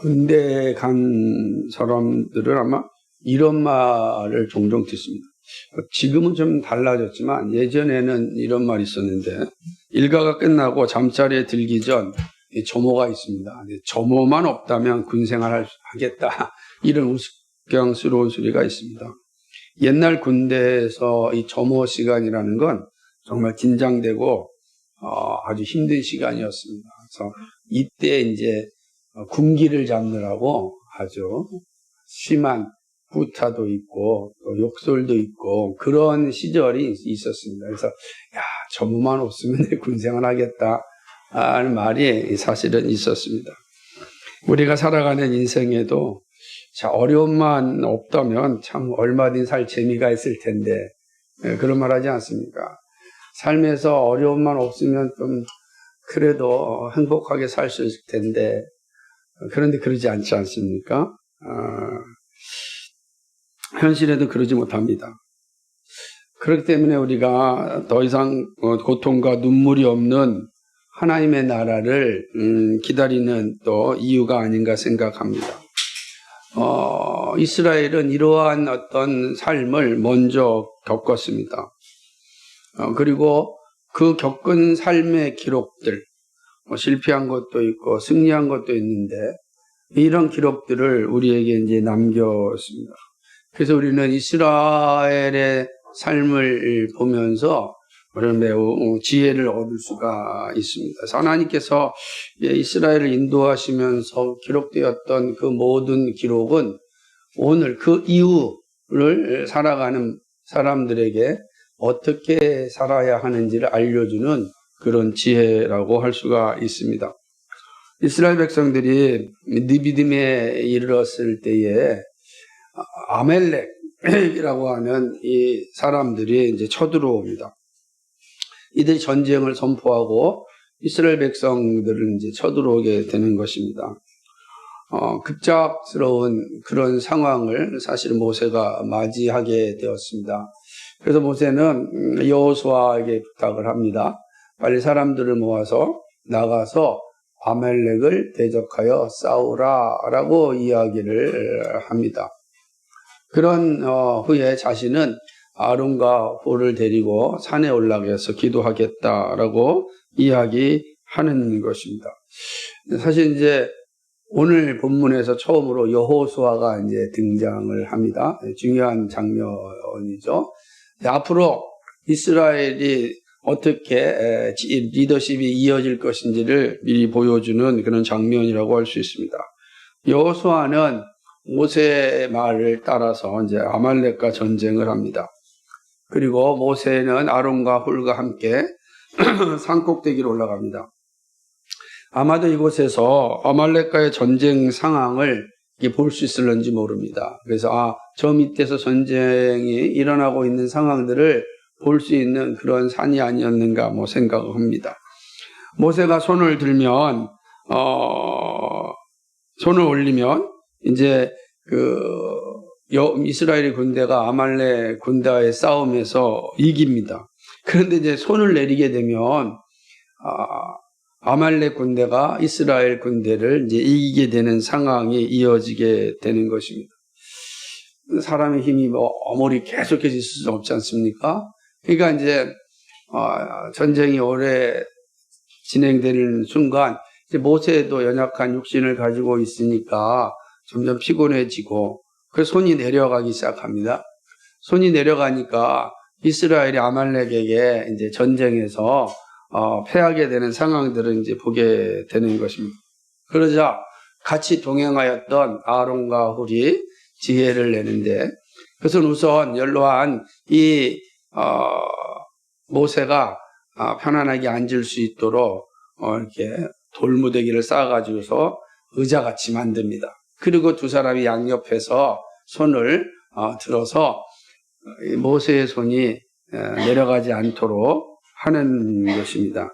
군대 간 사람들은 아마 이런 말을 종종 듣습니다. 지금은 좀 달라졌지만 예전에는 이런 말이 있었는데, 일과가 끝나고 잠자리에 들기 전 점호가 있습니다. 점호만 없다면 군생활 하겠다, 이런 우스꽝스러운 소리가 있습니다. 옛날 군대에서 이 점호 시간이라는 건 정말 긴장되고 아주 힘든 시간이었습니다. 그래서 이때 이제 군기를 잡느라고 아주 심한 구타도 있고 또 욕설도 있고 그런 시절이 있었습니다. 그래서 점호만 없으면 내 군생활 하겠다 하는 말이 사실은 있었습니다. 우리가 살아가는 인생에도 어려움만 없다면 참 얼마든지 살 재미가 있을 텐데, 그런 말 하지 않습니까? 삶에서 어려움만 없으면 좀 그래도 행복하게 살 수 있을 텐데, 그런데 그러지 않지 않습니까? 현실에도 그러지 못합니다. 그렇기 때문에 우리가 더 이상 고통과 눈물이 없는 하나님의 나라를 기다리는 또 이유가 아닌가 생각합니다. 이스라엘은 이러한 어떤 삶을 먼저 겪었습니다. 그리고 그 겪은 삶의 기록들, 실패한 것도 있고 승리한 것도 있는데 이런 기록들을 우리에게 이제 남겼습니다. 그래서 우리는 이스라엘의 삶을 보면서 매우 지혜를 얻을 수가 있습니다. 그래서 하나님께서 이스라엘을 인도하시면서 기록되었던 그 모든 기록은 오늘 그 이후를 살아가는 사람들에게 어떻게 살아야 하는지를 알려주는 그런 지혜라고 할 수가 있습니다. 이스라엘 백성들이 느비딤에 이르렀을 때에 아멜렉이라고 하는 이 사람들이 이제 쳐들어옵니다. 이들이 전쟁을 선포하고 이스라엘 백성들을 이제 쳐들어오게 되는 것입니다. 급작스러운 그런 상황을 사실 모세가 맞이하게 되었습니다. 그래서 모세는 여호수아에게 부탁을 합니다. 빨리 사람들을 모아서 나가서 아멜렉을 대적하여 싸우라라고 이야기를 합니다. 그런 후에 자신은 아론과 홀을 데리고 산에 올라가서 기도하겠다라고 이야기하는 것입니다. 사실 이제 오늘 본문에서 처음으로 여호수아가 이제 등장을 합니다. 중요한 장면이죠. 앞으로 이스라엘이 어떻게 리더십이 이어질 것인지를 미리 보여주는 그런 장면이라고 할 수 있습니다. 여호수아는 모세의 말을 따라서 이제 아말렉과 전쟁을 합니다. 그리고 모세는 아론과 홀과 함께 산꼭대기로 올라갑니다. 아마도 이곳에서 아말렉과의 전쟁 상황을 볼 수 있을런지 모릅니다. 그래서 저 밑에서 전쟁이 일어나고 있는 상황들을 볼 수 있는 그런 산이 아니었는가 생각을 합니다. 모세가 손을 들면 손을 올리면 이제 이스라엘 군대가 아말렉 군대와의 싸움에서 이깁니다. 그런데 이제 손을 내리게 되면 아말렉 군대가 이스라엘 군대를 이제 이기게 되는 상황이 이어지게 되는 것입니다. 사람의 힘이 아무리 계속해서 있을 수 없지 않습니까? 그러니까 이제 전쟁이 오래 진행되는 순간 이제 모세도 연약한 육신을 가지고 있으니까 점점 피곤해지고 그래서 손이 내려가기 시작합니다. 손이 내려가니까 이스라엘이 아말렉에게 이제 전쟁에서 패하게 되는 상황들을 이제 보게 되는 것입니다. 그러자 같이 동행하였던 아론과 홀이 지혜를 내는데, 그것은 우선 연로한 이 모세가 편안하게 앉을 수 있도록 이렇게 돌무더기를 쌓아가지고서 의자같이 만듭니다. 그리고 두 사람이 양옆에서 손을 들어서 모세의 손이 내려가지 않도록 하는 것입니다.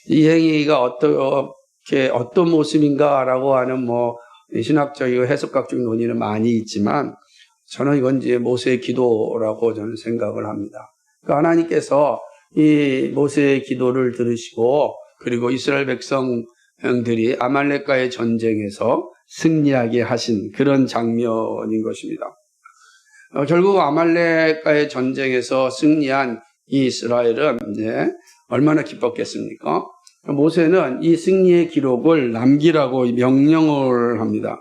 이 행위가 어떤 모습인가라고 하는 신학적이고 해석학적 논의는 많이 있지만 저는 이건 이제 모세의 기도라고 저는 생각을 합니다. 그러니까 하나님께서 이 모세의 기도를 들으시고 그리고 이스라엘 백성의 백성들이 아말렉과의 전쟁에서 승리하게 하신 그런 장면인 것입니다. 결국 아말렉과의 전쟁에서 승리한 이 이스라엘은 이제 얼마나 기뻤겠습니까? 모세는 이 승리의 기록을 남기라고 명령을 합니다.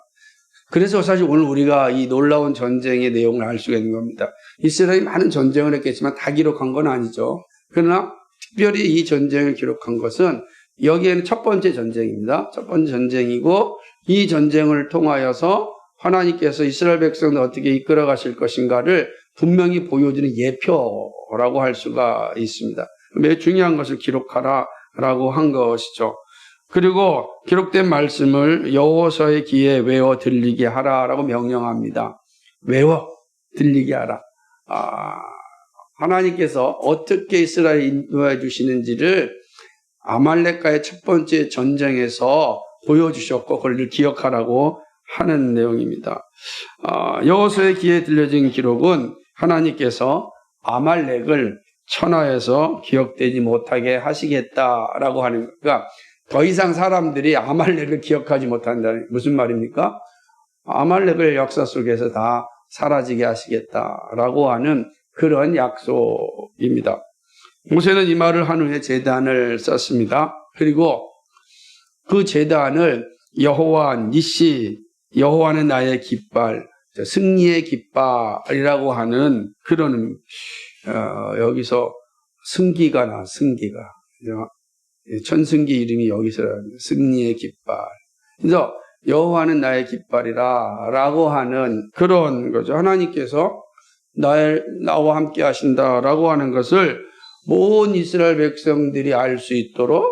그래서 사실 오늘 우리가 이 놀라운 전쟁의 내용을 알 수가 있는 겁니다. 이스라엘이 많은 전쟁을 했겠지만 다 기록한 건 아니죠. 그러나 특별히 이 전쟁을 기록한 것은 여기에는 첫 번째 전쟁입니다. 첫 번째 전쟁이고 이 전쟁을 통하여서 하나님께서 이스라엘 백성을 어떻게 이끌어 가실 것인가를 분명히 보여주는 예표라고 할 수가 있습니다. 매우 중요한 것을 기록하라라고 한 것이죠. 그리고 기록된 말씀을 여호와의 귀에 외워 들리게 하라라고 명령합니다. 외워 들리게 하라. 하나님께서 어떻게 이스라엘을 인도해 주시는지를 아말렉과의 첫 번째 전쟁에서 보여주셨고 그걸 기억하라고 하는 내용입니다. 여호수아의 귀에 들려진 기록은 하나님께서 아말렉을 천하에서 기억되지 못하게 하시겠다라고 하는 것. 그러니까 더 이상 사람들이 아말렉을 기억하지 못한다는 무슨 말입니까? 아말렉을 역사 속에서 다 사라지게 하시겠다라고 하는 그런 약속입니다. 모세는 이 말을 한 후에 제단을 썼습니다. 그리고 그 제단을 여호와 니시, 여호와는 나의 깃발, 승리의 깃발이라고 하는 그런 여기서 승기가 나 승기가 천승기 이름이 여기서 승리의 깃발. 그래서 여호와는 나의 깃발이라라고 하는 그런 거죠. 하나님께서 나와 함께 하신다라고 하는 것을 모든 이스라엘 백성들이 알 수 있도록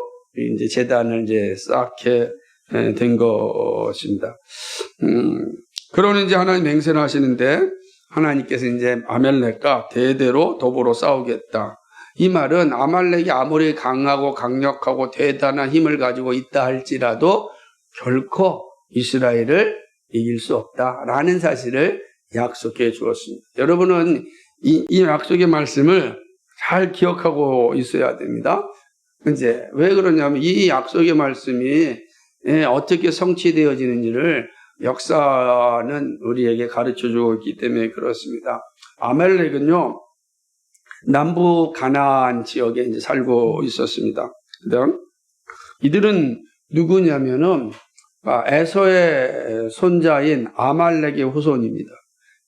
이제 제단을 이제 쌓게 된 것입니다. 그러는 이제 하나님 맹세를 하시는데 하나님께서 이제 아말렉과 대대로 더불어 싸우겠다. 이 말은 아말렉이 아무리 강하고 강력하고 대단한 힘을 가지고 있다 할지라도 결코 이스라엘을 이길 수 없다라는 사실을 약속해 주었습니다. 여러분은 이 약속의 말씀을 잘 기억하고 있어야 됩니다. 이제 왜 그러냐면 이 약속의 말씀이 어떻게 성취되어지는지를 역사는 우리에게 가르쳐 주고 있기 때문에 그렇습니다. 아말렉은요, 남부 가나안 지역에 이제 살고 있었습니다. 그다음 이들은 누구냐면은 에서의 손자인 아말렉의 후손입니다.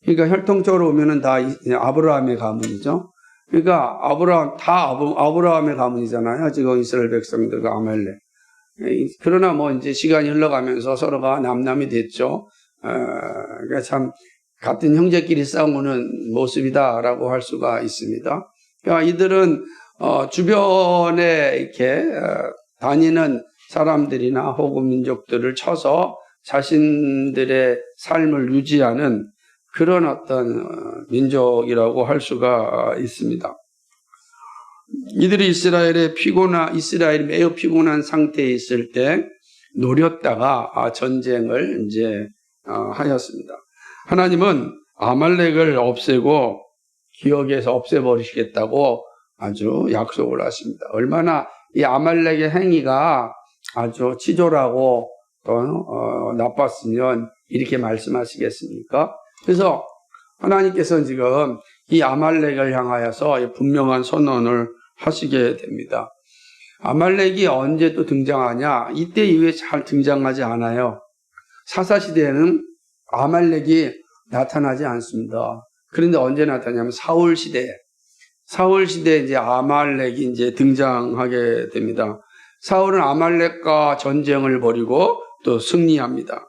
그러니까 혈통적으로 보면은 다 아브라함의 가문이죠. 그러니까 아브라함의 가문이잖아요. 지금 이스라엘 백성들과 아말렉. 그러나 뭐 이제 시간이 흘러가면서 서로가 남남이 됐죠. 그러니까 참 같은 형제끼리 싸우는 모습이다라고 할 수가 있습니다. 그러니까 이들은 주변에 이렇게 다니는 사람들이나 혹은 민족들을 쳐서 자신들의 삶을 유지하는 그런 어떤 민족이라고 할 수가 있습니다. 이들이 이스라엘이 매우 피곤한 상태에 있을 때 노렸다가 전쟁을 이제 하였습니다. 하나님은 아말렉을 없애고 기억에서 없애버리시겠다고 아주 약속을 하십니다. 얼마나 이 아말렉의 행위가 아주 치졸하고 또 나빴으면 이렇게 말씀하시겠습니까? 그래서 하나님께서는 지금 이 아말렉을 향하여서 분명한 선언을 하시게 됩니다. 아말렉이 언제 또 등장하냐? 이때 이후에 잘 등장하지 않아요. 사사시대에는 아말렉이 나타나지 않습니다. 그런데 언제 나타나냐면 사울 시대에 이제 아말렉이 이제 등장하게 됩니다. 사울은 아말렉과 전쟁을 벌이고 또 승리합니다.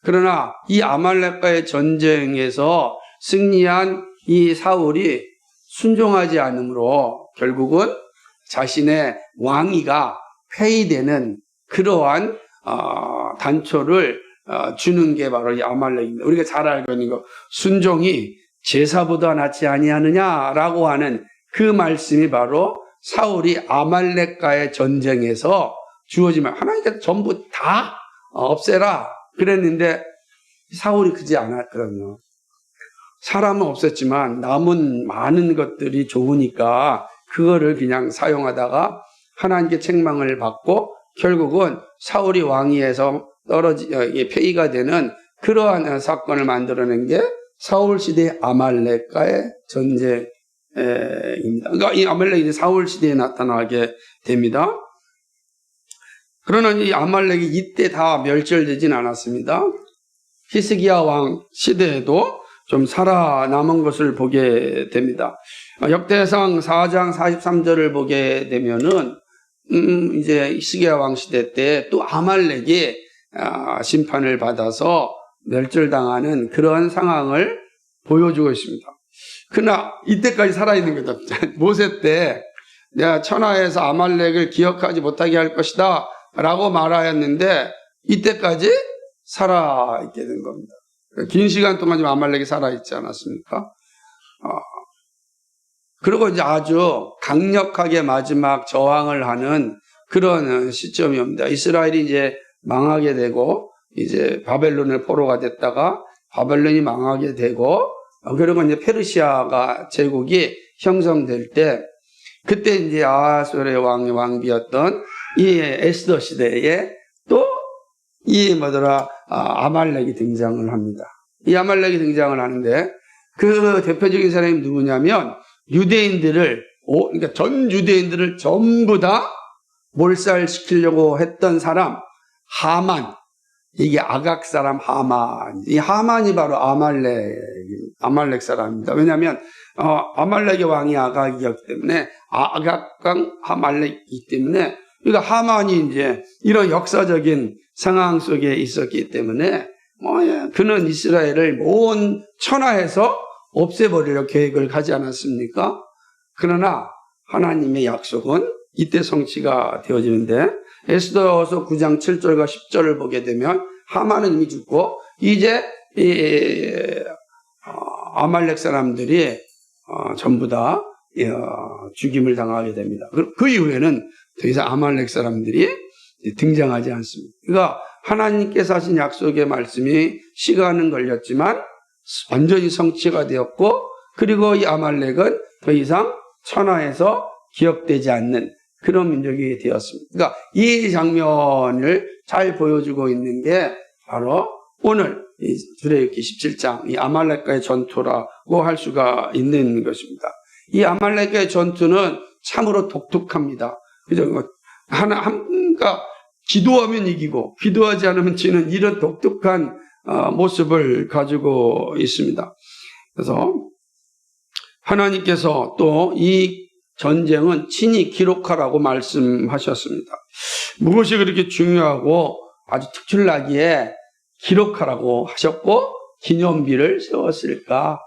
그러나 이 아말렉과의 전쟁에서 승리한 이 사울이 순종하지 않으므로 결국은 자신의 왕위가 폐위되는 그러한 단초를 주는 게 바로 이 아말렉입니다. 우리가 잘 알고 있는 거 순종이 제사보다 낫지 아니하느냐라고 하는 그 말씀이 바로 사울이 아말렉과의 전쟁에서 주어지면 하나님께서 전부 다 없애라 그랬는데 사울이 그지 않았거든요. 사람은 없었지만 남은 많은 것들이 좋으니까 그거를 그냥 사용하다가 하나님께 책망을 받고 결국은 사울이 왕위에서 폐위가 되는 그러한 사건을 만들어낸 게 사울 시대의 아말렉과의 전쟁입니다. 그러니까 이 아말렉이 사울 시대에 나타나게 됩니다. 그러나 이 아말렉이 이때 다 멸절되진 않았습니다. 히스기야 왕 시대에도 좀 살아남은 것을 보게 됩니다. 역대상 4장 43절을 보게 되면은 이제 히스기야 왕 시대 때 또 아말렉이 심판을 받아서 멸절당하는 그러한 상황을 보여주고 있습니다. 그러나 이때까지 살아있는 거다. 모세 때 내가 천하에서 아말렉을 기억하지 못하게 할 것이다 라고 말하였는데 이때까지 살아있게 된 겁니다. 긴 시간 동안 좀 아말렉이 살아있지 않았습니까? 그리고 이제 아주 강력하게 마지막 저항을 하는 그런 시점이 옵니다. 이스라엘이 이제 망하게 되고 이제 바벨론의 포로가 됐다가 바벨론이 망하게 되고 그리고 이제 페르시아가 제국이 형성될 때 그때 이제 아하수르의 왕비였던 이 에스더 시대에 또 이 아말렉이 등장을 합니다. 이 아말렉이 등장을 하는데 그 대표적인 사람이 누구냐면 유대인들을 그러니까 전 유대인들을 전부 다 몰살시키려고 했던 사람 하만. 이게 아각 사람 하만. 이 하만이 바로 아말렉 사람입니다. 왜냐하면 아말렉의 왕이 아각이었기 때문에 아각왕 아말렉이기 때문에 그러니까 하만이 이제 이런 역사적인 상황 속에 있었기 때문에 그는 이스라엘을 온 천하에서 없애버리려 계획을 가지 않았습니까? 그러나 하나님의 약속은 이때 성취가 되어지는데 에스더서 9장 7절과 10절을 보게 되면 하만은 이미 죽고 이제 아말렉 사람들이 전부 다 죽임을 당하게 됩니다. 그 이후에는 더 이상 아말렉 사람들이 등장하지 않습니다. 그러니까 하나님께서 하신 약속의 말씀이 시간은 걸렸지만 완전히 성취가 되었고 그리고 이 아말렉은 더 이상 천하에서 기억되지 않는 그런 민족이 되었습니다. 그러니까 이 장면을 잘 보여주고 있는 게 바로 오늘 이 출애굽기 17장 이 아말렉과의 전투라고 할 수가 있는 것입니다. 이 아말렉과의 전투는 참으로 독특합니다. 그죠? 그러니까 기도하면 이기고 기도하지 않으면 지는 이런 독특한 모습을 가지고 있습니다. 그래서 하나님께서 또 이 전쟁은 친히 기록하라고 말씀하셨습니다. 무엇이 그렇게 중요하고 아주 특출나기에 기록하라고 하셨고 기념비를 세웠을까?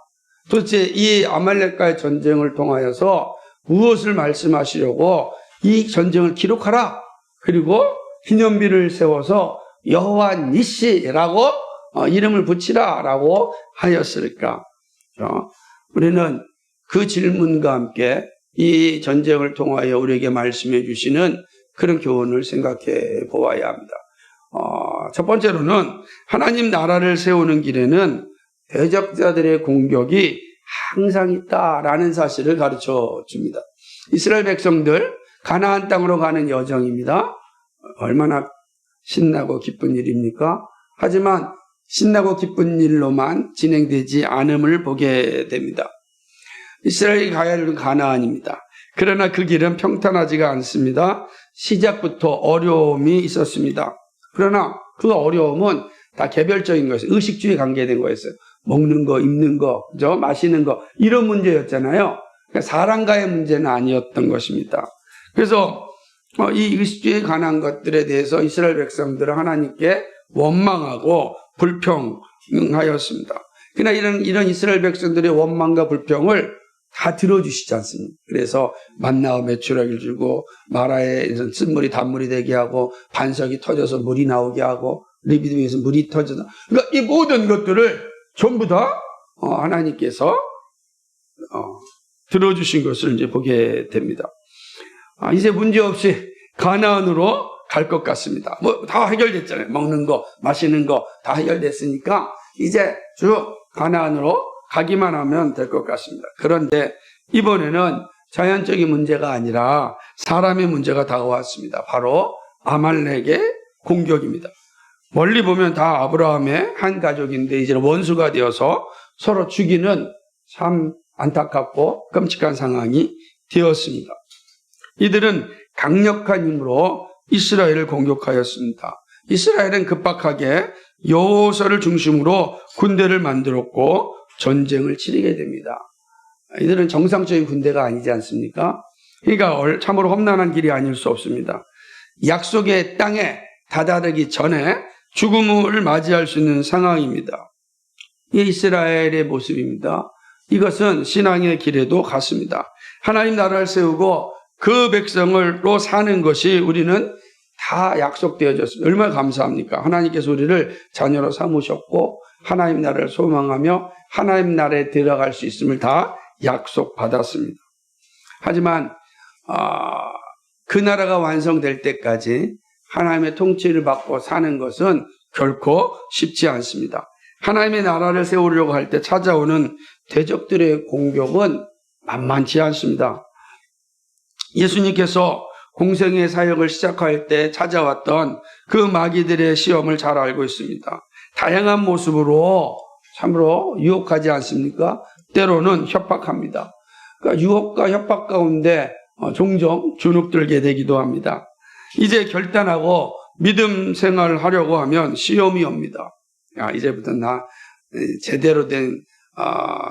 도대체 이 아말렉과의 전쟁을 통하여서 무엇을 말씀하시려고 이 전쟁을 기록하라. 그리고 기념비를 세워서 여호와 니시라고 이름을 붙이라라고 하였을까? 우리는 그 질문과 함께 이 전쟁을 통하여 우리에게 말씀해 주시는 그런 교훈을 생각해 보아야 합니다. 첫 번째로는 하나님 나라를 세우는 길에는 대적자들의 공격이 항상 있다라는 사실을 가르쳐 줍니다. 이스라엘 백성들 가나안 땅으로 가는 여정입니다. 얼마나 신나고 기쁜 일입니까? 하지만 신나고 기쁜 일로만 진행되지 않음을 보게 됩니다. 이스라엘이 가야 할 가나안입니다. 그러나 그 길은 평탄하지가 않습니다. 시작부터 어려움이 있었습니다. 그러나 그 어려움은 다 개별적인 거였어요. 의식주에 관계된 거였어요. 먹는 거, 입는 거, 마시는 거 이런 문제였잖아요. 그러니까 사람과의 문제는 아니었던 것입니다. 그래서 이 의식주에 관한 것들에 대해서 이스라엘 백성들은 하나님께 원망하고 불평하였습니다. 그러나 이런 이스라엘 백성들의 원망과 불평을 다 들어주시지 않습니까? 그래서 만나와 메추라기를 주고 마라에 쓴물이 단물이 되게 하고 반석이 터져서 물이 나오게 하고 리비딤에서 물이 터져서 그러니까 이 모든 것들을 전부 다 하나님께서 들어주신 것을 이제 보게 됩니다. 이제 문제없이 가나안으로 갈 것 같습니다. 다 해결됐잖아요. 먹는 거, 마시는 거 다 해결됐으니까 이제 쭉 가나안으로 가기만 하면 될 것 같습니다. 그런데 이번에는 자연적인 문제가 아니라 사람의 문제가 다가왔습니다. 바로 아말렉의 공격입니다. 멀리 보면 다 아브라함의 한 가족인데 이제 원수가 되어서 서로 죽이는 참 안타깝고 끔찍한 상황이 되었습니다. 이들은 강력한 힘으로 이스라엘을 공격하였습니다. 이스라엘은 급박하게 여호와를 중심으로 군대를 만들었고 전쟁을 치르게 됩니다. 이들은 정상적인 군대가 아니지 않습니까? 그러니까 참으로 험난한 길이 아닐 수 없습니다. 약속의 땅에 다다르기 전에 죽음을 맞이할 수 있는 상황입니다. 이 이스라엘의 모습입니다. 이것은 신앙의 길에도 같습니다. 하나님 나라를 세우고 그 백성으로 사는 것이 우리는 다 약속되어졌습니다. 얼마나 감사합니까? 하나님께서 우리를 자녀로 삼으셨고 하나님 나라를 소망하며 하나님 나라에 들어갈 수 있음을 다 약속받았습니다. 하지만 그 나라가 완성될 때까지 하나님의 통치를 받고 사는 것은 결코 쉽지 않습니다. 하나님의 나라를 세우려고 할 때 찾아오는 대적들의 공격은 만만치 않습니다. 예수님께서 공생의 사역을 시작할 때 찾아왔던 그 마귀들의 시험을 잘 알고 있습니다. 다양한 모습으로 참으로 유혹하지 않습니까? 때로는 협박합니다. 그러니까 유혹과 협박 가운데 종종 주눅들게 되기도 합니다. 이제 결단하고 믿음 생활을 하려고 하면 시험이 옵니다. 야, 이제부터 나 제대로 된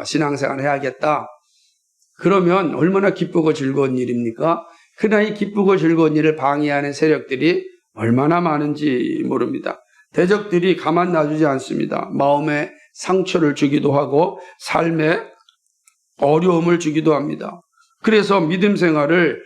신앙생활을 해야겠다. 그러면 얼마나 기쁘고 즐거운 일입니까? 그러나 이 기쁘고 즐거운 일을 방해하는 세력들이 얼마나 많은지 모릅니다. 대적들이 가만 놔두지 않습니다. 마음에 상처를 주기도 하고 삶에 어려움을 주기도 합니다. 그래서 믿음 생활을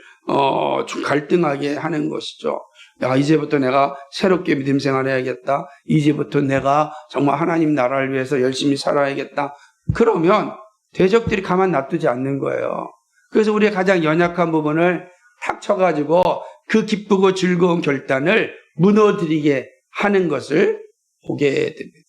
좀 갈등하게 하는 것이죠. 야, 이제부터 내가 새롭게 믿음 생활해야겠다. 이제부터 내가 정말 하나님 나라를 위해서 열심히 살아야겠다. 그러면 대적들이 가만 놔두지 않는 거예요. 그래서 우리의 가장 연약한 부분을 탁 쳐가지고 그 기쁘고 즐거운 결단을 무너뜨리게 하는 것을 보게 됩니다.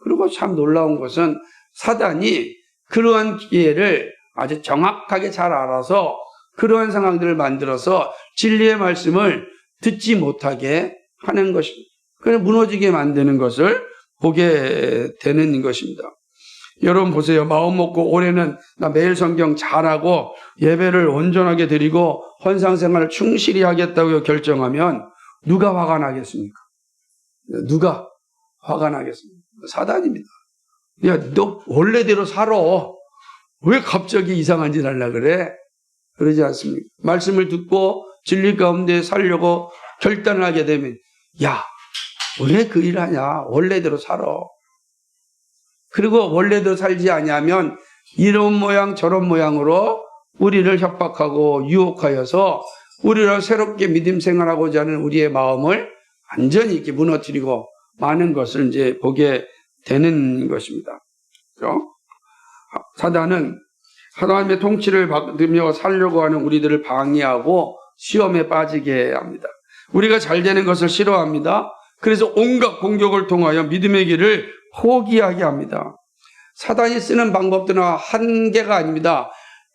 그리고 참 놀라운 것은 사단이 그러한 기회를 아주 정확하게 잘 알아서 그러한 상황들을 만들어서 진리의 말씀을 듣지 못하게 하는 것입니다. 그래서 무너지게 만드는 것을 보게 되는 것입니다. 여러분 보세요. 마음 먹고 올해는 나 매일 성경 잘하고 예배를 온전하게 드리고 헌상생활을 충실히 하겠다고 결정하면 누가 화가 나겠습니까? 누가 화가 나겠습니까? 사단입니다. 야, 너 원래대로 살아. 왜 갑자기 이상한 짓 하려고 그래? 그러지 않습니까? 말씀을 듣고 진리 가운데 살려고 결단을 하게 되면 야, 왜 그 일 하냐? 원래대로 살아. 그리고 원래대로 살지 않으면 이런 모양 저런 모양으로 우리를 협박하고 유혹하여서 우리를 새롭게 믿음 생활하고자 하는 우리의 마음을 완전히 이렇게 무너뜨리고 많은 것을 이제 보게 되는 것입니다. 그렇죠? 사단은 하나님의 통치를 받으며 살려고 하는 우리들을 방해하고 시험에 빠지게 합니다. 우리가 잘 되는 것을 싫어합니다. 그래서 온갖 공격을 통하여 믿음의 길을 포기하게 합니다. 사단이 쓰는 방법들은 한계가 아닙니다.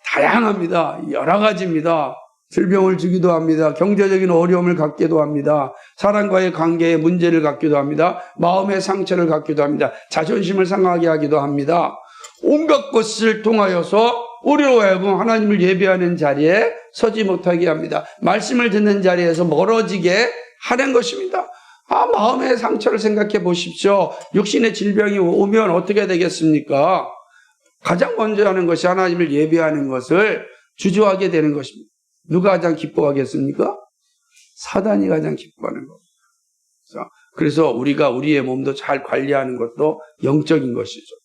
다양합니다. 여러 가지입니다. 질병을 주기도 합니다. 경제적인 어려움을 갖기도 합니다. 사람과의 관계에 문제를 갖기도 합니다. 마음의 상처를 갖기도 합니다. 자존심을 상하게 하기도 합니다. 온갖 것을 통하여서 우리로 하여금 하나님을 예배하는 자리에 서지 못하게 합니다. 말씀을 듣는 자리에서 멀어지게 하는 것입니다. 마음의 상처를 생각해 보십시오. 육신의 질병이 오면 어떻게 되겠습니까? 가장 먼저 하는 것이 하나님을 예배하는 것을 주저하게 되는 것입니다. 누가 가장 기뻐하겠습니까? 사단이 가장 기뻐하는 겁니다. 그래서 우리가 우리의 몸도 잘 관리하는 것도 영적인 것이죠.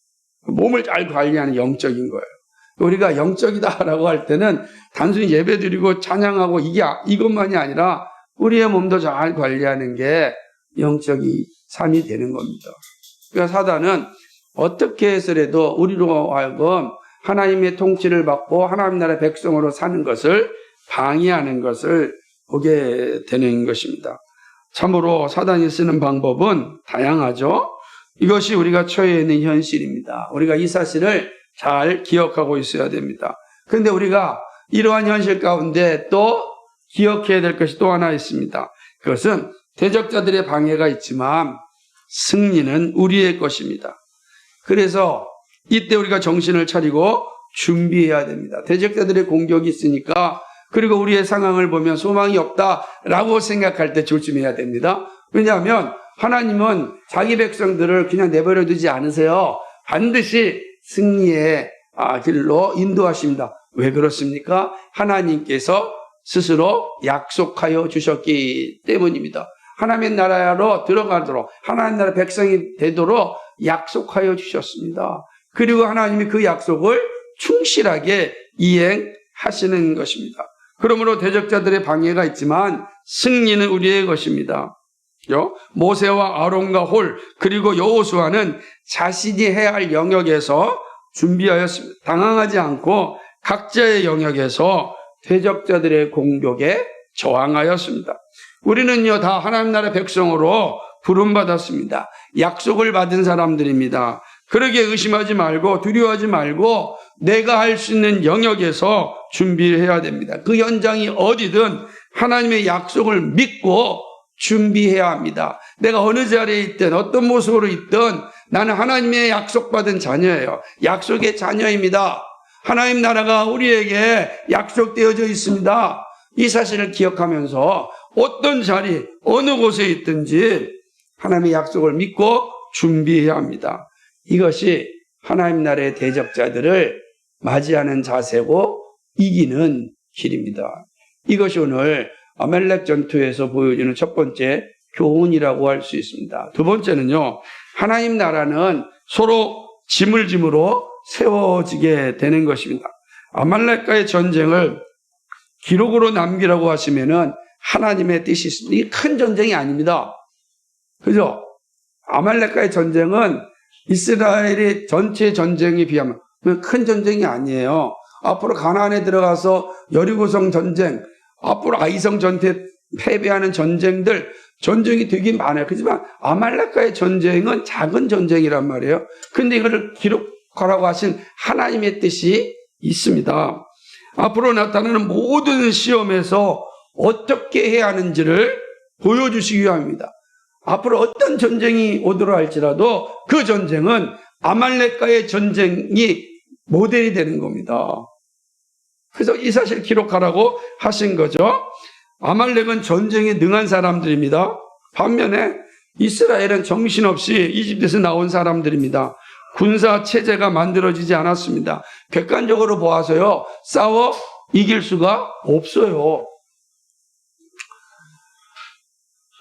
몸을 잘 관리하는 영적인 거예요. 우리가 영적이다라고 할 때는 단순히 예배드리고 찬양하고 이것만이 아니라 우리의 몸도 잘 관리하는 게 영적인 삶이 되는 겁니다. 그러니까 사단은 어떻게 해서라도 우리로 하여금 하나님의 통치를 받고 하나님 나라의 백성으로 사는 것을 방해하는 것을 보게 되는 것입니다. 참으로 사단이 쓰는 방법은 다양하죠. 이것이 우리가 처해 있는 현실입니다. 우리가 이 사실을 잘 기억하고 있어야 됩니다. 그런데 우리가 이러한 현실 가운데 또 기억해야 될 것이 또 하나 있습니다. 그것은 대적자들의 방해가 있지만 승리는 우리의 것입니다. 그래서 이때 우리가 정신을 차리고 준비해야 됩니다. 대적자들의 공격이 있으니까, 그리고 우리의 상황을 보면 소망이 없다라고 생각할 때 조심해야 됩니다. 왜냐하면 하나님은 자기 백성들을 그냥 내버려 두지 않으세요. 반드시 승리의 길로 인도하십니다. 왜 그렇습니까? 하나님께서 스스로 약속하여 주셨기 때문입니다. 하나님의 나라로 들어가도록, 하나님 나라 백성이 되도록 약속하여 주셨습니다. 그리고 하나님이 그 약속을 충실하게 이행하시는 것입니다. 그러므로 대적자들의 방해가 있지만 승리는 우리의 것입니다. 모세와 아론과 홀 그리고 여호수아는 자신이 해야 할 영역에서 준비하였습니다. 당황하지 않고 각자의 영역에서 대적자들의 공격에 저항하였습니다. 우리는요, 다 하나님 나라 백성으로 부름받았습니다. 약속을 받은 사람들입니다. 그러게 의심하지 말고 두려워하지 말고 내가 할 수 있는 영역에서 준비해야 됩니다. 그 현장이 어디든 하나님의 약속을 믿고 준비해야 합니다. 내가 어느 자리에 있든 어떤 모습으로 있든 나는 하나님의 약속받은 자녀예요. 약속의 자녀입니다. 하나님 나라가 우리에게 약속되어져 있습니다. 이 사실을 기억하면서 어떤 자리, 어느 곳에 있든지 하나님의 약속을 믿고 준비해야 합니다. 이것이 하나님 나라의 대적자들을 맞이하는 자세고 이기는 길입니다. 이것이 오늘 아말렉 전투에서 보여주는 첫 번째 교훈이라고 할 수 있습니다. 두 번째는요, 하나님 나라는 서로 짐을 짐으로 세워지게 되는 것입니다. 아말렉과의 전쟁을 기록으로 남기라고 하시면은 하나님의 뜻이 있습니다. 이게 큰 전쟁이 아닙니다. 그죠? 아말렉과의 전쟁은 이스라엘의 전체 전쟁에 비하면 큰 전쟁이 아니에요. 앞으로 가나안에 들어가서 여리고성 전쟁, 앞으로 아이성 전투에 패배하는 전쟁들, 전쟁이 되게 많아요. 그렇지만 아말렉과의 전쟁은 작은 전쟁이란 말이에요. 근데 이거를 기록하라고 하신 하나님의 뜻이 있습니다. 앞으로 나타나는 모든 시험에서 어떻게 해야 하는지를 보여주시기 위함입니다. 앞으로 어떤 전쟁이 오도록 할지라도 그 전쟁은 아말렉과의 전쟁이 모델이 되는 겁니다. 그래서 이 사실 기록하라고 하신 거죠. 아말렉은 전쟁에 능한 사람들입니다. 반면에 이스라엘은 정신없이 이집트에서 나온 사람들입니다. 군사 체제가 만들어지지 않았습니다. 객관적으로 보아서요, 싸워 이길 수가 없어요.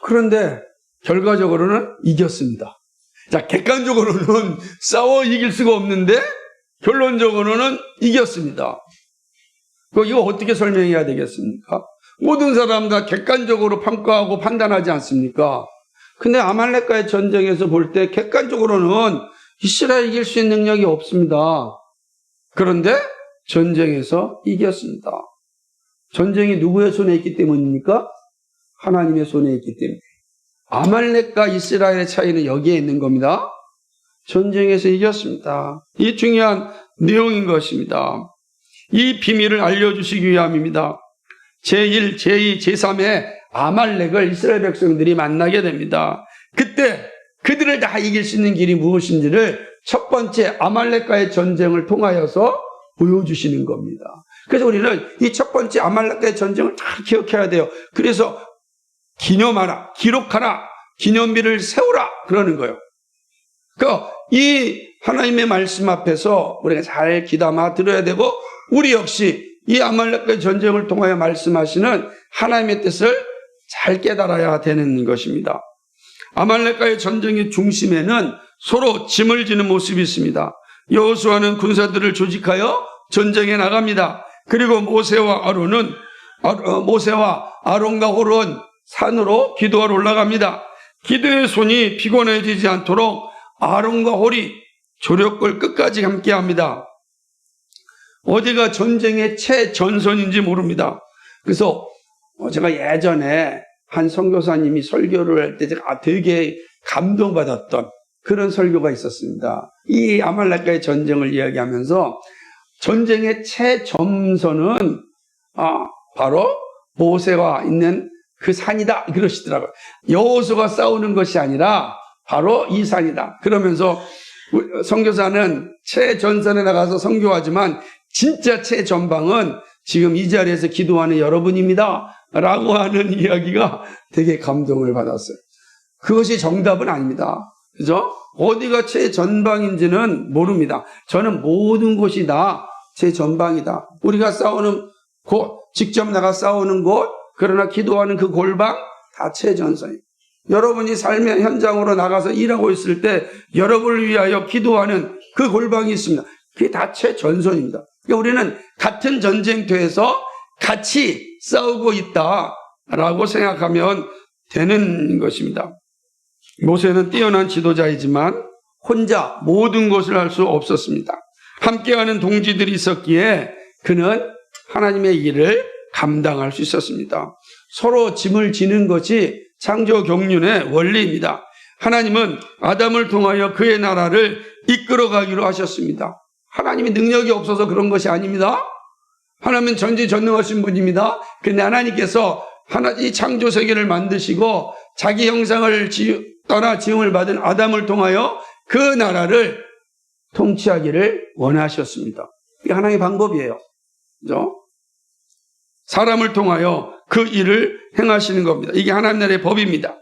그런데 결과적으로는 이겼습니다. 자, 객관적으로는 싸워 이길 수가 없는데 결론적으로는 이겼습니다. 이거 어떻게 설명해야 되겠습니까? 모든 사람 다 객관적으로 평가하고 판단하지 않습니까? 근데 아말렉과의 전쟁에서 볼 때 객관적으로는 이스라엘이 이길 수 있는 능력이 없습니다. 그런데 전쟁에서 이겼습니다. 전쟁이 누구의 손에 있기 때문입니까? 하나님의 손에 있기 때문에. 아말렉과 이스라엘의 차이는 여기에 있는 겁니다. 전쟁에서 이겼습니다. 이 중요한 내용인 것입니다. 이 비밀을 알려주시기 위함입니다. 제1, 제2, 제3의 아말렉을 이스라엘 백성들이 만나게 됩니다. 그때 그들을 다 이길 수 있는 길이 무엇인지를 첫 번째 아말렉과의 전쟁을 통하여서 보여주시는 겁니다. 그래서 우리는 이 첫 번째 아말렉과의 전쟁을 다 기억해야 돼요. 그래서 기념하라, 기록하라, 기념비를 세우라 그러는 거예요. 그러니까 이 하나님의 말씀 앞에서 우리가 잘 귀담아 들어야 되고, 우리 역시 이 아말렉과의 전쟁을 통하여 말씀하시는 하나님의 뜻을 잘 깨달아야 되는 것입니다. 아말렉과의 전쟁의 중심에는 서로 짐을 지는 모습이 있습니다. 여호수아는 군사들을 조직하여 전쟁에 나갑니다. 그리고 모세와 아론과 홀은 산으로 기도하러 올라갑니다. 기도의 손이 피곤해지지 않도록 아론과 홀이 조력을 끝까지 함께합니다. 어디가 전쟁의 최전선인지 모릅니다. 그래서 제가 예전에 한 선교사님이 설교를 할 때 제가 되게 감동받았던 그런 설교가 있었습니다. 이 아말렉과의 전쟁을 이야기하면서 전쟁의 최전선은 바로 모세와 있는 그 산이다 그러시더라고요. 여호수아가 싸우는 것이 아니라 바로 이 산이다. 그러면서 선교사는 최전선에 나가서 선교하지만 진짜 최전방은 지금 이 자리에서 기도하는 여러분입니다 라고 하는 이야기가 되게 감동을 받았어요. 그것이 정답은 아닙니다. 그죠? 어디가 최전방인지는 모릅니다. 저는 모든 곳이 다 최전방이다. 우리가 싸우는 곳, 직접 나가 싸우는 곳, 그러나 기도하는 그 골방 다 최전선이에요. 여러분이 삶의 현장으로 나가서 일하고 있을 때 여러분을 위하여 기도하는 그 골방이 있습니다. 그게 다 최전선입니다. 그러니까 우리는 같은 전쟁터에서 같이 싸우고 있다라고 생각하면 되는 것입니다. 모세는 뛰어난 지도자이지만 혼자 모든 것을 할 수 없었습니다. 함께하는 동지들이 있었기에 그는 하나님의 일을 감당할 수 있었습니다. 서로 짐을 지는 것이 창조 경륜의 원리입니다. 하나님은 아담을 통하여 그의 나라를 이끌어가기로 하셨습니다. 하나님이 능력이 없어서 그런 것이 아닙니다. 하나님은 전지전능하신 분입니다. 그런데 하나님께서 이 창조 세계를 만드시고 자기 형상을 따라 지음을 받은 아담을 통하여 그 나라를 통치하기를 원하셨습니다. 이게 하나님의 방법이에요. 그죠? 사람을 통하여 그 일을 행하시는 겁니다. 이게 하나님 나라의 법입니다.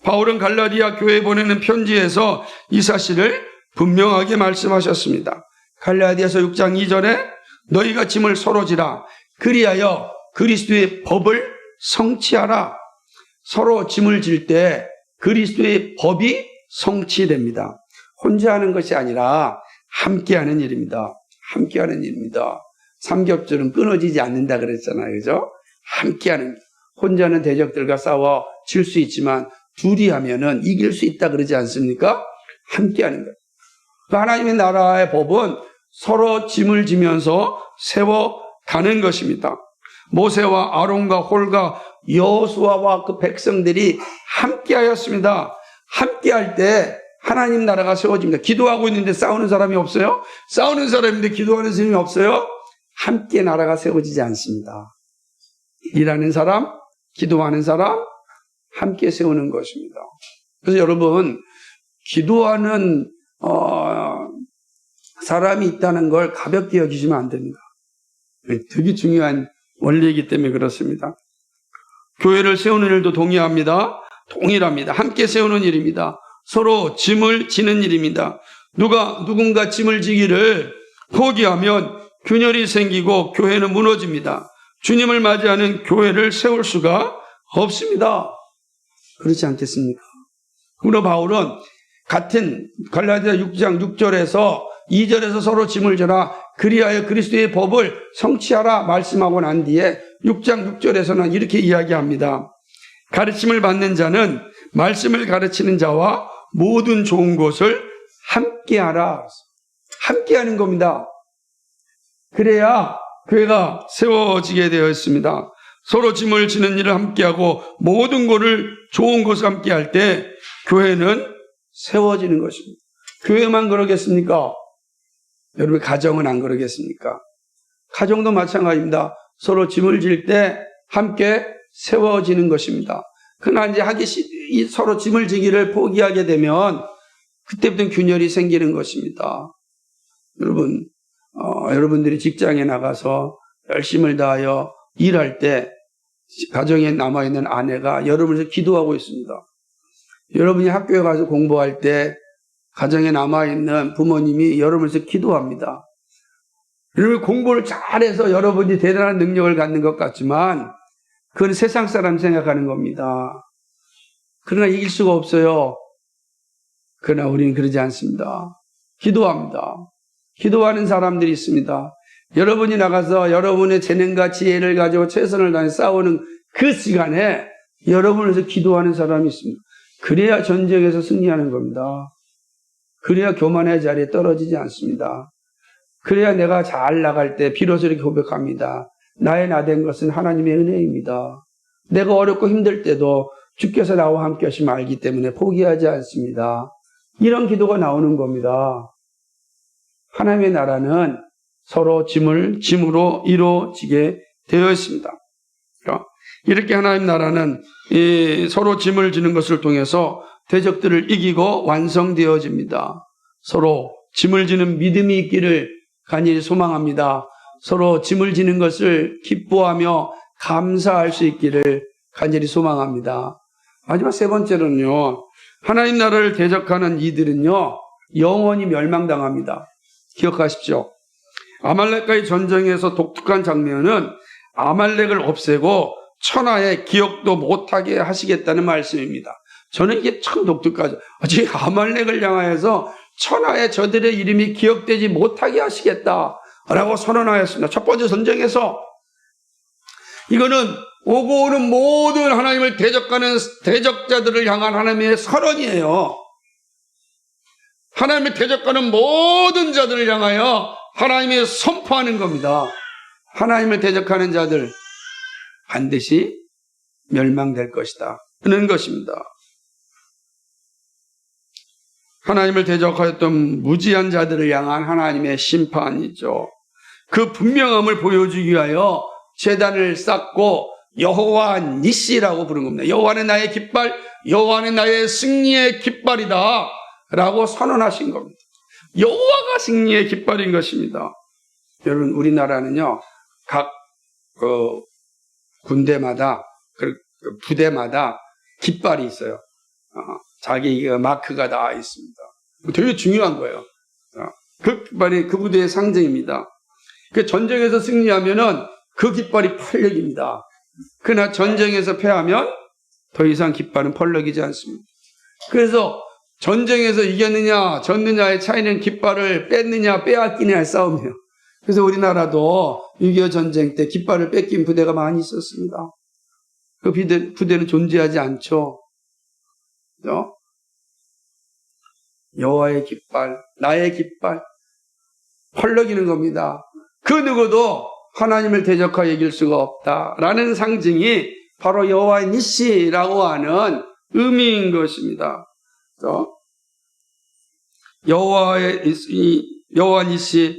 바울은 갈라디아 교회에 보내는 편지에서 이 사실을 분명하게 말씀하셨습니다. 갈라디아서 6장 2절에 너희가 짐을 서로 지라 그리하여 그리스도의 법을 성취하라. 서로 짐을 질 때 그리스도의 법이 성취됩니다. 혼자 하는 것이 아니라 함께하는 일입니다. 함께하는 일입니다. 삼겹줄은 끊어지지 않는다 그랬잖아요. 그죠? 함께하는, 혼자는 대적들과 싸워 질 수 있지만 둘이 하면은 이길 수 있다 그러지 않습니까? 함께하는 거예요. 하나님의 나라의 법은 서로 짐을 지면서 세워가는 것입니다. 모세와 아론과 홀과 여호수아와 그 백성들이 함께하였습니다. 함께할 때 하나님 나라가 세워집니다. 기도하고 있는데 싸우는 사람이 없어요? 싸우는 사람인데 기도하는 사람이 없어요? 함께 나라가 세워지지 않습니다. 일하는 사람, 기도하는 사람, 함께 세우는 것입니다. 그래서 여러분, 기도하는 사람이 있다는 걸 가볍게 여기시면 안 됩니다. 되게 중요한 원리이기 때문에 그렇습니다. 교회를 세우는 일도 동일합니다. 함께 세우는 일입니다. 서로 짐을 지는 일입니다. 누군가 짐을 지기를 포기하면 균열이 생기고 교회는 무너집니다. 주님을 맞이하는 교회를 세울 수가 없습니다. 그렇지 않겠습니까? 그러나 바울은 같은 갈라디아 6장 6절에서 2절에서 서로 짐을 져라 그리하여 그리스도의 법을 성취하라 말씀하고 난 뒤에 6장 6절에서는 이렇게 이야기합니다. 가르침을 받는 자는 말씀을 가르치는 자와 모든 좋은 것을 함께하라. 함께하는 겁니다. 그래야 교회가 세워지게 되어 있습니다. 서로 짐을 지는 일을 함께하고 모든 것을 좋은 것을 함께할 때 교회는 세워지는 것입니다. 교회만 그러겠습니까? 여러분 가정은 안 그러겠습니까? 가정도 마찬가지입니다. 서로 짐을 질 때 함께 세워지는 것입니다. 그러나 이제 서로 짐을 지기를 포기하게 되면 그때부터 균열이 생기는 것입니다. 여러분, 여러분들이 직장에 나가서 열심을 다하여 일할 때 가정에 남아있는 아내가 여러분을 기도하고 있습니다. 여러분이 학교에 가서 공부할 때 가정에 남아있는 부모님이 여러분을 기도합니다. 여러분 공부를 잘해서 여러분이 대단한 능력을 갖는 것 같지만 그건 세상 사람 생각하는 겁니다. 그러나 이길 수가 없어요. 그러나 우리는 그러지 않습니다. 기도합니다. 기도하는 사람들이 있습니다. 여러분이 나가서 여러분의 재능과 지혜를 가지고 최선을 다해 싸우는 그 시간에 여러분에서 기도하는 사람이 있습니다. 그래야 전쟁에서 승리하는 겁니다. 그래야 교만의 자리에 떨어지지 않습니다. 그래야 내가 잘 나갈 때 비로소 이렇게 고백합니다. 나의 나된 것은 하나님의 은혜입니다. 내가 어렵고 힘들 때도 주께서 나와 함께 하심을 알기 때문에 포기하지 않습니다. 이런 기도가 나오는 겁니다. 하나님의 나라는 서로 짐으로 이루어지게 되어 있습니다. 이렇게 하나님 나라는 서로 짐을 지는 것을 통해서 대적들을 이기고 완성되어집니다. 서로 짐을 지는 믿음이 있기를 간절히 소망합니다. 서로 짐을 지는 것을 기뻐하며 감사할 수 있기를 간절히 소망합니다. 마지막 세 번째로는요, 하나님 나라를 대적하는 이들은요, 영원히 멸망당합니다. 기억하십시오. 아말렉과의 전쟁에서 독특한 장면은 아말렉을 없애고 천하에 기억도 못하게 하시겠다는 말씀입니다. 저는 이게 참 독특하죠. 지금 아말렉을 향하여서 천하에 저들의 이름이 기억되지 못하게 하시겠다라고 선언하였습니다. 첫 번째 전쟁에서. 이거는 오고 오는 모든 하나님을 대적하는 대적자들을 향한 하나님의 선언이에요. 하나님을 대적하는 모든 자들을 향하여 하나님이 선포하는 겁니다. 하나님을 대적하는 자들 반드시 멸망될 것이다 하는 것입니다. 하나님을 대적하였던 무지한 자들을 향한 하나님의 심판이죠. 그 분명함을 보여주기 위하여 제단을 쌓고 여호와 니시라고 부른 겁니다. 여호와는 나의 깃발, 여호와는 나의 승리의 깃발이다 라고 선언하신 겁니다. 여호와가 승리의 깃발인 것입니다. 여러분, 우리나라는요, 각 군대마다, 부대마다 깃발이 있어요. 자기 마크가 다 있습니다. 되게 중요한 거예요. 그 깃발이 그 부대의 상징입니다. 그 전쟁에서 승리하면은 그 깃발이 펄럭입니다. 그러나 전쟁에서 패하면 더 이상 깃발은 펄럭이지 않습니다. 그래서 전쟁에서 이겼느냐 졌느냐의 차이는 깃발을 뺐느냐 빼앗기느냐의 싸움이에요. 그래서 우리나라도 6.25 전쟁 때 깃발을 뺏긴 부대가 많이 있었습니다. 그 부대는 존재하지 않죠. 그죠? 여호와의 깃발, 나의 깃발, 펄럭이는 겁니다. 그 누구도 하나님을 대적하여 이길 수가 없다라는 상징이 바로 여호와의 니시라고 하는 의미인 것입니다. 여호와 니시,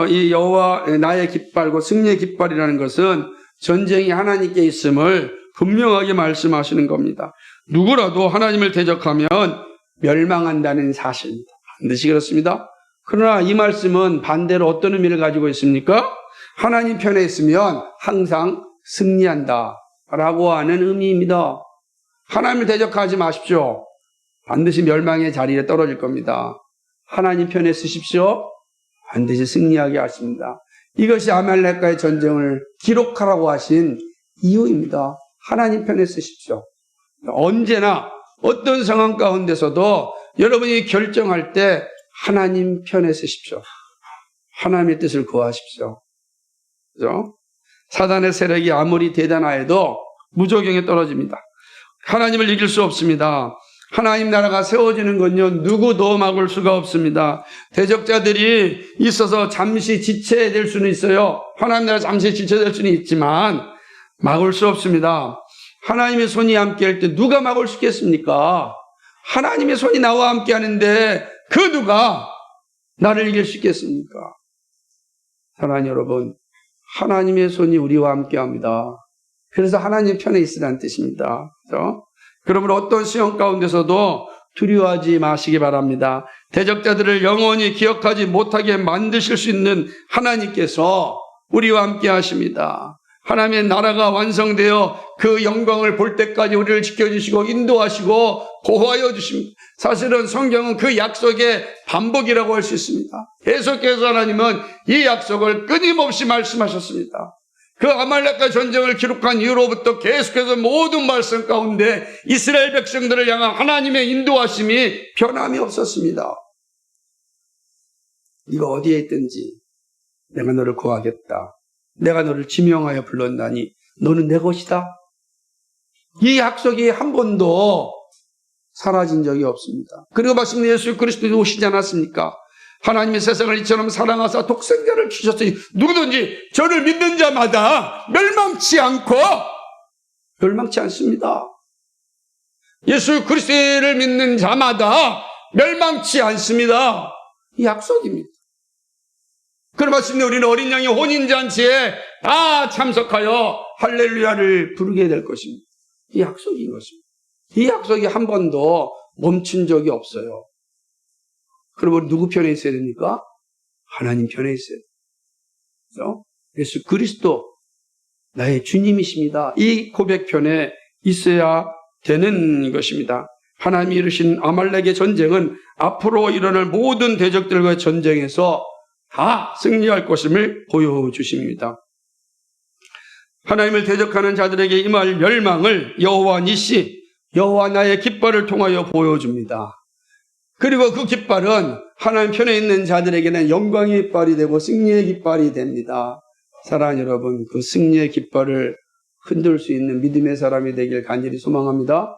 이 여호와 나의 깃발과 승리의 깃발이라는 것은 전쟁이 하나님께 있음을 분명하게 말씀하시는 겁니다. 누구라도 하나님을 대적하면 멸망한다는 사실입니다. 반드시 그렇습니다. 그러나 이 말씀은 반대로 어떤 의미를 가지고 있습니까? 하나님 편에 있으면 항상 승리한다 라고 하는 의미입니다. 하나님을 대적하지 마십시오. 반드시 멸망의 자리에 떨어질 겁니다. 하나님 편에 쓰십시오. 반드시 승리하게 하십니다. 이것이 아말렉과의 전쟁을 기록하라고 하신 이유입니다. 하나님 편에 쓰십시오. 언제나 어떤 상황 가운데서도 여러분이 결정할 때 하나님 편에 쓰십시오. 하나님의 뜻을 구하십시오. 그죠? 사단의 세력이 아무리 대단하여도 무조경에 떨어집니다. 하나님을 이길 수 없습니다. 하나님 나라가 세워지는 건요, 누구도 막을 수가 없습니다. 대적자들이 있어서 잠시 지체될 수는 있어요. 하나님 나라 잠시 지체될 수는 있지만 막을 수 없습니다. 하나님의 손이 함께 할 때 누가 막을 수 있겠습니까? 하나님의 손이 나와 함께 하는데 그 누가 나를 이길 수 있겠습니까? 사랑하는 여러분, 하나님의 손이 우리와 함께 합니다. 그래서 하나님 편에 있으라는 뜻입니다. 그렇죠? 그러므로 어떤 시험 가운데서도 두려워하지 마시기 바랍니다. 대적자들을 영원히 기억하지 못하게 만드실 수 있는 하나님께서 우리와 함께 하십니다. 하나님의 나라가 완성되어 그 영광을 볼 때까지 우리를 지켜주시고 인도하시고 보호하여 주십니다. 사실은 성경은 그 약속의 반복이라고 할 수 있습니다. 계속해서 하나님은 이 약속을 끊임없이 말씀하셨습니다. 그 아말렉과 전쟁을 기록한 이후로부터 계속해서 모든 말씀 가운데 이스라엘 백성들을 향한 하나님의 인도하심이 변함이 없었습니다. 네가 어디에 있든지 내가 너를 구하겠다. 내가 너를 지명하여 불렀나니 너는 내 것이다. 이 약속이 한 번도 사라진 적이 없습니다. 그리고 말씀 예수 그리스도도 오시지 않았습니까? 하나님이 세상을 이처럼 사랑하사 독생자를 주셨으니 누구든지 저를 믿는 자마다 멸망치 않습니다. 예수 그리스도를 믿는 자마다 멸망치 않습니다. 이 약속입니다. 그럼 마침내 우리는 어린 양의 혼인잔치에 다 참석하여 할렐루야를 부르게 될 것입니다. 이 약속인 것입니다. 이 약속이 한 번도 멈춘 적이 없어요. 그러면 누구 편에 있어야 됩니까? 하나님 편에 있어야 돼요. 예수 그리스도 나의 주님이십니다. 이 고백편에 있어야 되는 것입니다. 하나님이 이루신 아말렉의 전쟁은 앞으로 일어날 모든 대적들과의 전쟁에서 다 승리할 것임을 보여주십니다. 하나님을 대적하는 자들에게 임할 멸망을 여호와 니시, 여호와 나의 깃발을 통하여 보여줍니다. 그리고 그 깃발은 하나님 편에 있는 자들에게는 영광의 깃발이 되고 승리의 깃발이 됩니다. 사랑하는 여러분, 그 승리의 깃발을 흔들 수 있는 믿음의 사람이 되길 간절히 소망합니다.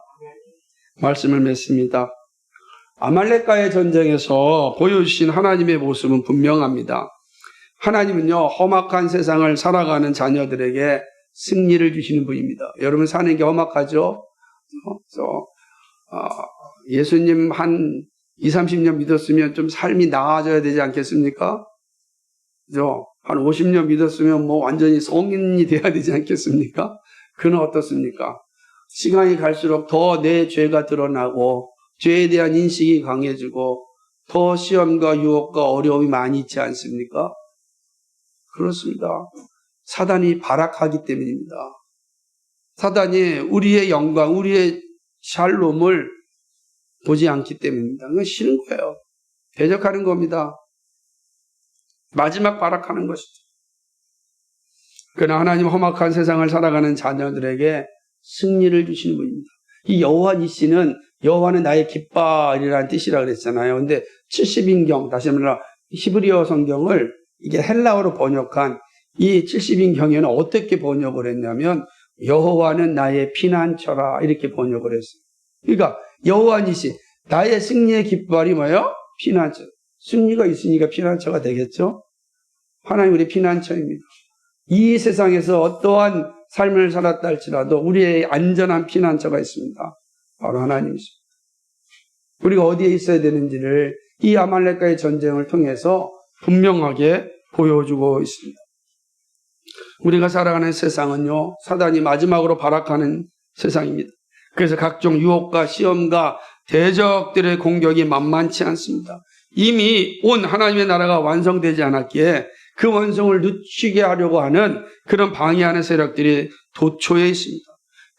말씀을 맺습니다. 아말렉과의 전쟁에서 보여주신 하나님의 모습은 분명합니다. 하나님은요, 험악한 세상을 살아가는 자녀들에게 승리를 주시는 분입니다. 여러분 사는 게 험악하죠? 예수님 한 20, 30년 믿었으면 좀 삶이 나아져야 되지 않겠습니까? 그죠? 한 50년 믿었으면 뭐 완전히 성인이 돼야 되지 않겠습니까? 그는 어떻습니까? 시간이 갈수록 더 내 죄가 드러나고 죄에 대한 인식이 강해지고 더 시험과 유혹과 어려움이 많이 있지 않습니까? 그렇습니다. 사단이 발악하기 때문입니다. 사단이 우리의 영광, 우리의 샬롬을 보지 않기 때문입니다. 그건 싫은 거예요. 대적하는 겁니다. 마지막 발악하는 것이죠. 그러나 하나님 험악한 세상을 살아가는 자녀들에게 승리를 주시는 분입니다. 이 여호와 니시는 여호와는 나의 깃발이라는 뜻이라 그랬잖아요. 근데 70인경, 다시 말해 히브리어 성경을 이게 헬라어로 번역한 이 70인경에는 어떻게 번역을 했냐면 여호와는 나의 피난처라 이렇게 번역을 했어요. 그러니까 여호와 니시, 나의 승리의 깃발이 뭐예요? 피난처. 승리가 있으니까 피난처가 되겠죠? 하나님 우리 피난처입니다. 이 세상에서 어떠한 삶을 살았다 할지라도 우리의 안전한 피난처가 있습니다. 바로 하나님이십니다. 우리가 어디에 있어야 되는지를 이 아말렉과의 전쟁을 통해서 분명하게 보여주고 있습니다. 우리가 살아가는 세상은요, 사단이 마지막으로 발악하는 세상입니다. 그래서 각종 유혹과 시험과 대적들의 공격이 만만치 않습니다. 이미 온 하나님의 나라가 완성되지 않았기에 그 완성을 늦추게 하려고 하는 그런 방해하는 세력들이 도처에 있습니다.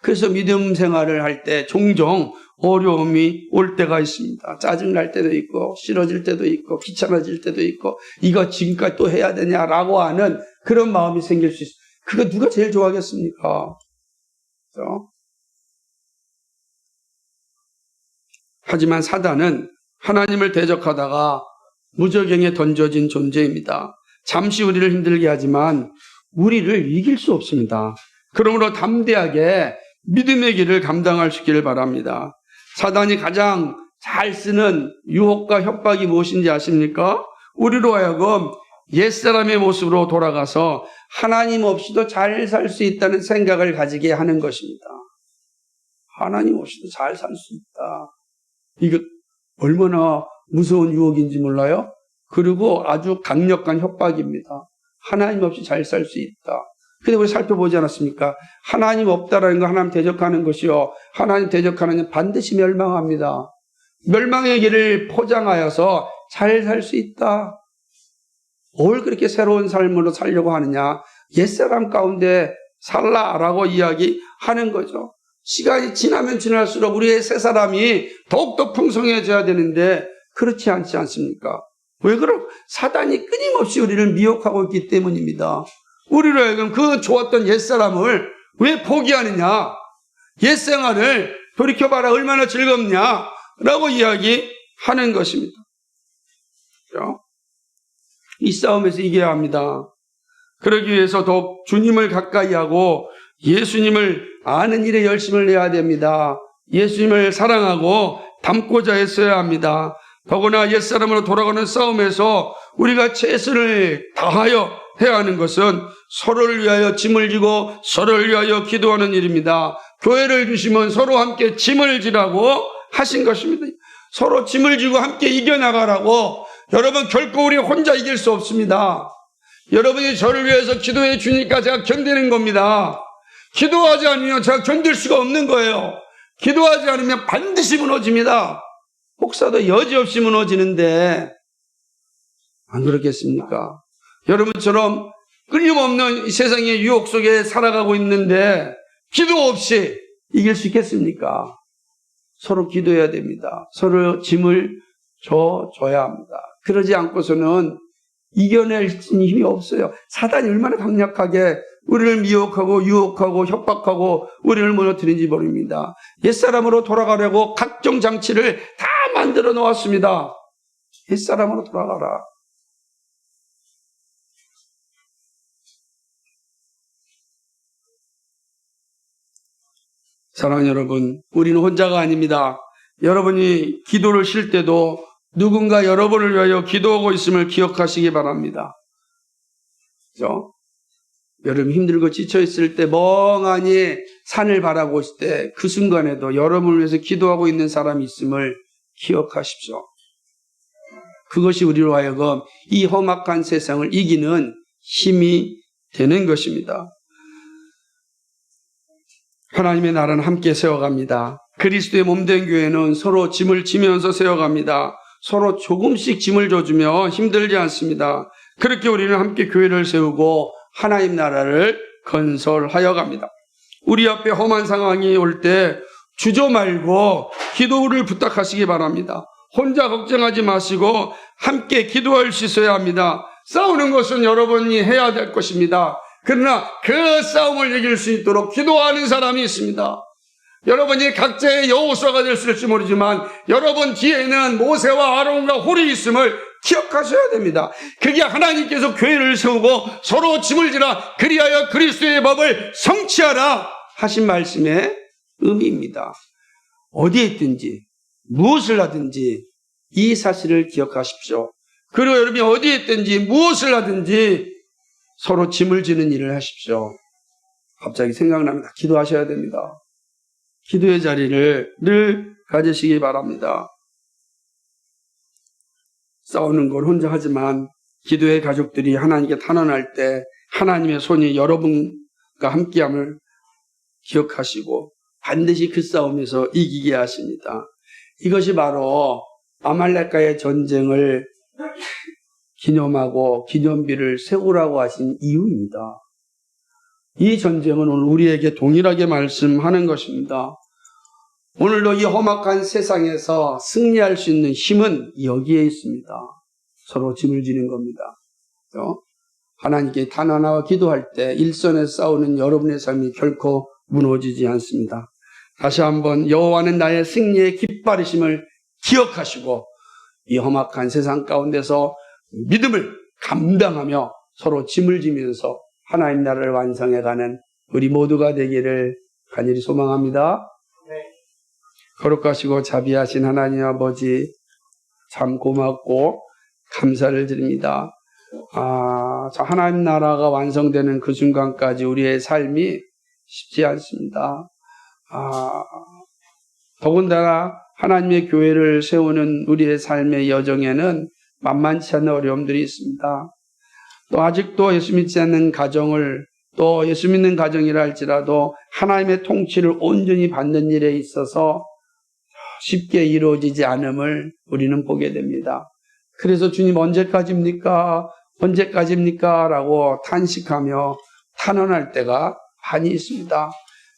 그래서 믿음 생활을 할 때 종종 어려움이 올 때가 있습니다. 짜증날 때도 있고 싫어질 때도 있고 귀찮아질 때도 있고 이거 지금까지 또 해야 되냐라고 하는 그런 마음이 생길 수 있어요. 그거 누가 제일 좋아하겠습니까? 그렇죠? 하지만 사단은 하나님을 대적하다가 무저갱에 던져진 존재입니다. 잠시 우리를 힘들게 하지만 우리를 이길 수 없습니다. 그러므로 담대하게 믿음의 길을 감당할 수 있기를 바랍니다. 사단이 가장 잘 쓰는 유혹과 협박이 무엇인지 아십니까? 우리로 하여금 옛사람의 모습으로 돌아가서 하나님 없이도 잘 살 수 있다는 생각을 가지게 하는 것입니다. 하나님 없이도 잘 살 수 있다. 이거 얼마나 무서운 유혹인지 몰라요? 그리고 아주 강력한 협박입니다. 하나님 없이 잘 살 수 있다. 근데 우리 살펴보지 않았습니까? 하나님 없다라는 거 하나님 대적하는 것이요. 하나님 대적하는 건 반드시 멸망합니다. 멸망의 길을 포장하여서 잘 살 수 있다. 뭘 그렇게 새로운 삶으로 살려고 하느냐? 옛사람 가운데 살라라고 이야기하는 거죠. 시간이 지나면 지날수록 우리의 새 사람이 더욱더 풍성해져야 되는데 그렇지 않지 않습니까? 왜 그럼? 사단이 끊임없이 우리를 미혹하고 있기 때문입니다. 우리로 하여금 그 좋았던 옛사람을 왜 포기하느냐? 옛생활을 돌이켜봐라 얼마나 즐겁냐? 라고 이야기하는 것입니다. 그렇죠? 이 싸움에서 이겨야 합니다. 그러기 위해서 더욱 주님을 가까이 하고 예수님을 아는 일에 열심을 내야 됩니다. 예수님을 사랑하고 닮고자 했어야 합니다. 더구나 옛사람으로 돌아가는 싸움에서 우리가 최선을 다하여 해야 하는 것은 서로를 위하여 짐을 지고 서로를 위하여 기도하는 일입니다. 교회를 주시면 서로 함께 짐을 지라고 하신 것입니다. 서로 짐을 지고 함께 이겨나가라고. 여러분 결코 우리 혼자 이길 수 없습니다. 여러분이 저를 위해서 기도해 주니까 제가 견디는 겁니다. 기도하지 않으면 제가 견딜 수가 없는 거예요. 기도하지 않으면 반드시 무너집니다. 혹사도 여지없이 무너지는데 안 그렇겠습니까? 여러분처럼 끊임없는 이 세상의 유혹 속에 살아가고 있는데 기도 없이 이길 수 있겠습니까? 서로 기도해야 됩니다. 서로 짐을 줘야 합니다. 그러지 않고서는 이겨낼 힘이 없어요. 사단이 얼마나 강력하게 우리를 미혹하고 유혹하고 협박하고 우리를 무너뜨린지 모릅니다. 옛사람으로 돌아가려고 각종 장치를 다 만들어 놓았습니다. 옛사람으로 돌아가라. 사랑하는 여러분, 우리는 혼자가 아닙니다. 여러분이 기도를 쉴 때도 누군가 여러분을 위하여 기도하고 있음을 기억하시기 바랍니다. 그죠? 여러분 힘들고 지쳐있을 때 멍하니 산을 바라보고 있을 때 그 순간에도 여러분을 위해서 기도하고 있는 사람이 있음을 기억하십시오. 그것이 우리로 하여금 이 험악한 세상을 이기는 힘이 되는 것입니다. 하나님의 나라는 함께 세워갑니다. 그리스도의 몸된 교회는 서로 짐을 지면서 세워갑니다. 서로 조금씩 짐을 져주며 힘들지 않습니다. 그렇게 우리는 함께 교회를 세우고 하나님 나라를 건설하여 갑니다. 우리 앞에 험한 상황이 올 때 주저 말고 기도를 부탁하시기 바랍니다. 혼자 걱정하지 마시고 함께 기도할 수 있어야 합니다. 싸우는 것은 여러분이 해야 될 것입니다. 그러나 그 싸움을 이길 수 있도록 기도하는 사람이 있습니다. 여러분이 각자의 여호수아가 될 수 있을지 모르지만 여러분 뒤에는 모세와 아론과 홀이 있음을 기억하셔야 됩니다. 그게 하나님께서 교회를 세우고 서로 짐을 지라 그리하여 그리스도의 법을 성취하라 하신 말씀의 의미입니다. 어디에 있든지 무엇을 하든지 이 사실을 기억하십시오. 그리고 여러분이 어디에 있든지 무엇을 하든지 서로 짐을 지는 일을 하십시오. 갑자기 생각납니다. 기도하셔야 됩니다. 기도의 자리를 늘 가지시기 바랍니다. 싸우는 걸 혼자 하지만 기도의 가족들이 하나님께 탄원할 때 하나님의 손이 여러분과 함께함을 기억하시고 반드시 그 싸움에서 이기게 하십니다. 이것이 바로 아말렉과의 전쟁을 기념하고 기념비를 세우라고 하신 이유입니다. 이 전쟁은 오늘 우리에게 동일하게 말씀하는 것입니다. 오늘도 이 험악한 세상에서 승리할 수 있는 힘은 여기에 있습니다. 서로 짐을 지는 겁니다. 하나님께 탄원하고 기도할 때 일선에서 싸우는 여러분의 삶이 결코 무너지지 않습니다. 다시 한번 여호와는 나의 승리의 깃발이심을 기억하시고 이 험악한 세상 가운데서 믿음을 감당하며 서로 짐을 지면서 하나님 나라를 완성해가는 우리 모두가 되기를 간절히 소망합니다. 거룩하시고 자비하신 하나님 아버지 참 고맙고 감사를 드립니다. 저 하나님 나라가 완성되는 그 순간까지 우리의 삶이 쉽지 않습니다. 더군다나 하나님의 교회를 세우는 우리의 삶의 여정에는 만만치 않은 어려움들이 있습니다. 또 아직도 예수 믿지 않는 가정을 또 예수 믿는 가정이라 할지라도 하나님의 통치를 온전히 받는 일에 있어서 쉽게 이루어지지 않음을 우리는 보게 됩니다. 그래서 주님 언제까지입니까? 언제까지입니까? 라고 탄식하며 탄원할 때가 많이 있습니다.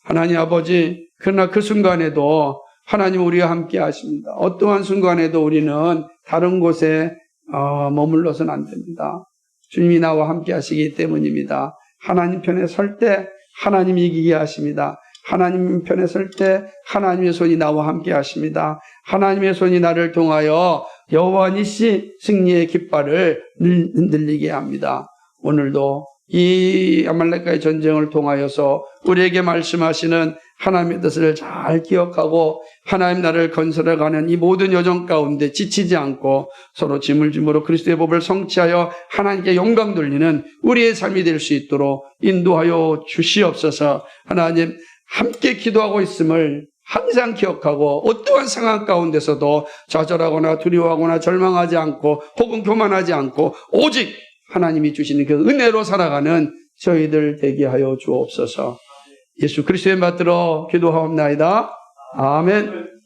하나님 아버지, 그러나 그 순간에도 하나님 우리와 함께 하십니다. 어떠한 순간에도 우리는 다른 곳에 머물러서는 안 됩니다. 주님이 나와 함께 하시기 때문입니다. 하나님 편에 설 때 하나님이 이기게 하십니다. 하나님 편에 설 때 하나님의 손이 나와 함께 하십니다. 하나님의 손이 나를 통하여 여호와 니시 승리의 깃발을 흔들리게 합니다. 오늘도 이 아말렉과의 전쟁을 통하여서 우리에게 말씀하시는 하나님의 뜻을 잘 기억하고 하나님 나라를 건설해가는 이 모든 여정 가운데 지치지 않고 서로 짐을 짐으로 그리스도의 법을 성취하여 하나님께 영광 돌리는 우리의 삶이 될 수 있도록 인도하여 주시옵소서. 하나님 함께 기도하고 있음을 항상 기억하고 어떠한 상황 가운데서도 좌절하거나 두려워하거나 절망하지 않고 혹은 교만하지 않고 오직 하나님이 주시는 그 은혜로 살아가는 저희들 되게 하여 주옵소서. 예수 그리스도의 받들어 기도하옵나이다. 아멘.